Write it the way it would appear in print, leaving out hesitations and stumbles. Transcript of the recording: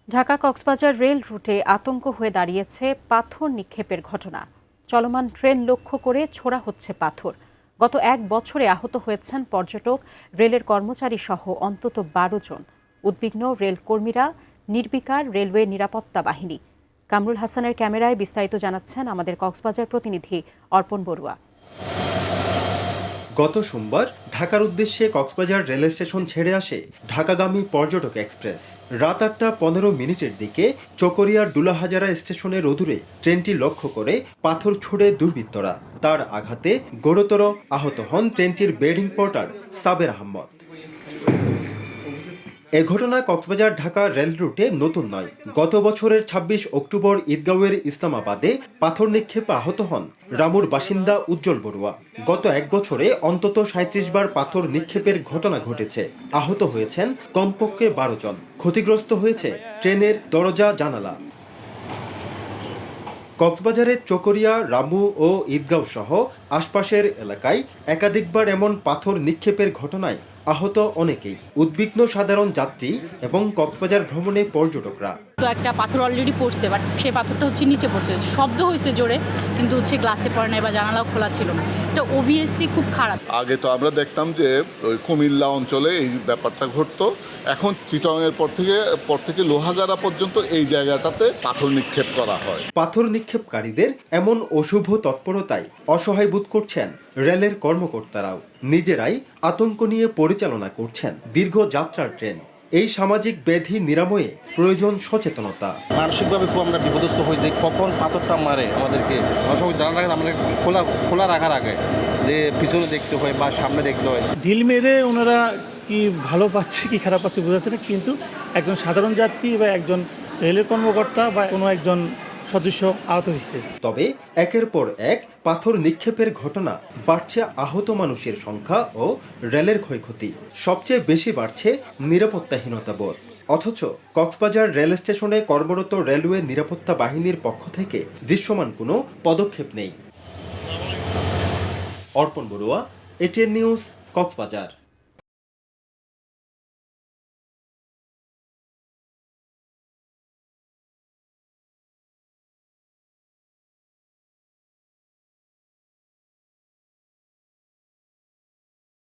Dhaka Cox's Bazar rail রুটে আতঙ্ক হয়ে দাঁড়িয়েছে পাথর নিক্ষেপের ঘটনা। চলমান ট্রেন লক্ষ্য করে ছোড়া হচ্ছে পাথর। গত এক বছরে আহত হয়েছেন পর্যটক, রেলের কর্মচারী সহ অন্তত ১২ জন। উদ্বিগ্ন রেল কর্মীরা, নির্বিকার রেলওয়ে নিরাপত্তা বাহিনী। কামরুল হাসানের ক্যামেরায় বিস্তারিত জানাচ্ছেন আমাদের কক্সবাজার প্রতিনিধি অর্পণ বড়ুয়া। গত সোমবার ঢাকার উদ্দেশ্যে কক্সবাজার রেল স্টেশন ছেড়ে আসে ঢাকাগামী পর্যটক এক্সপ্রেস। রাত ৮টা ১৫ দিকে চকরিয়ার ডুলাহাজারা স্টেশনের অদূরে ট্রেনটি লক্ষ্য করে পাথর ছুড়ে দুর্বৃত্তরা। তার আঘাতে গুরুতর আহত হন ট্রেনটির বেডিং পোর্টার সাবের আহমদ। এ ঘটনা কক্সবাজার ঢাকা রেল রুটে নতুন নয়। গত বছরের ২৬ অক্টোবর ঈদগাঁওয়ের ইসলামাবাদে পাথর নিক্ষেপে আহত হন রামুর বাসিন্দা উজ্জ্বল বড়ুয়া। গত এক বছরে অন্তত ৩৭ বার পাথর নিক্ষেপের ঘটনা ঘটেছে। আহত হয়েছেন কমপক্ষে ১২ জন। ক্ষতিগ্রস্ত হয়েছে ট্রেনের দরজা জানালা। কক্সবাজারের চকরিয়া, রামু ও ঈদগাঁও সহ আশপাশের এলাকায় একাধিকবার এমন পাথর নিক্ষেপের ঘটনায় আহত অনেকেই। উদ্বিগ্ন সাধারণ যাত্রী এবং কক্সবাজার ভ্রমণে পর্যটকরা। তো একটা পাথর অলরেডি পড়ছে, বাট সেই পাথরটা নিচে পড়ছে, শব্দ হয়েছে জোরে, কিন্তু গ্লাসে পড়ে নাই বা জানালাও খোলা ছিল না। এটা অবভিয়াসলি খুব খারাপ। আগে তো আমরা দেখতাম যে ওই কুমিল্লা অঞ্চলে এই ব্যাপারটা ঘটতো। এখন চিটাগাংয়ের পর থেকে লোহাগাড়া পর্যন্ত এই জায়গাটাতে পাথর নিক্ষেপ করা হয়। পাথর নিক্ষেপকারীদের এমন অশুভ তৎপরতায় অসহায় বোধ করছেন রেলের কর্মকর্তারাও। নিজেরাই আতঙ্ক নিয়ে পরিচালনা করছেন দীর্ঘ যাত্রার ট্রেন। এই সামাজিক ব্যাধি নিরাময়ে প্রয়োজন সচেতনতা। মানসিকভাবে খুব আমরা বিপদস্ত হই যে কখন পাথরটা মারে আমাদেরকে। সব জানা রাখা আমাদের খোলা রাখার আগে যে পিছনে দেখতে হয় বা সামনে দেখতে হয়। ঢিল মেরে ওনারা কি ভালো পাচ্ছে কি খারাপ পাচ্ছে বোঝা যাচ্ছে না, কিন্তু একজন সাধারণ যাত্রী বা একজন রেলের কর্মকর্তা বা কোনো একজন সদস্য আহত হয়েছে। তবে একের পর এক পাথর নিক্ষেপের ঘটনা বাড়ছে আহত মানুষের সংখ্যা ও রেলের ক্ষয়ক্ষতি। সবচেয়ে বেশি বাড়ছে নিরাপত্তাহীনতা বোধ। অথচ কক্সবাজার রেল স্টেশনে কর্মরত রেলওয়ে নিরাপত্তা বাহিনীর পক্ষ থেকে দৃশ্যমান কোনো পদক্ষেপ নেই। অর্পণ বড়ুয়া, এটিএন নিউজ, কক্সবাজার।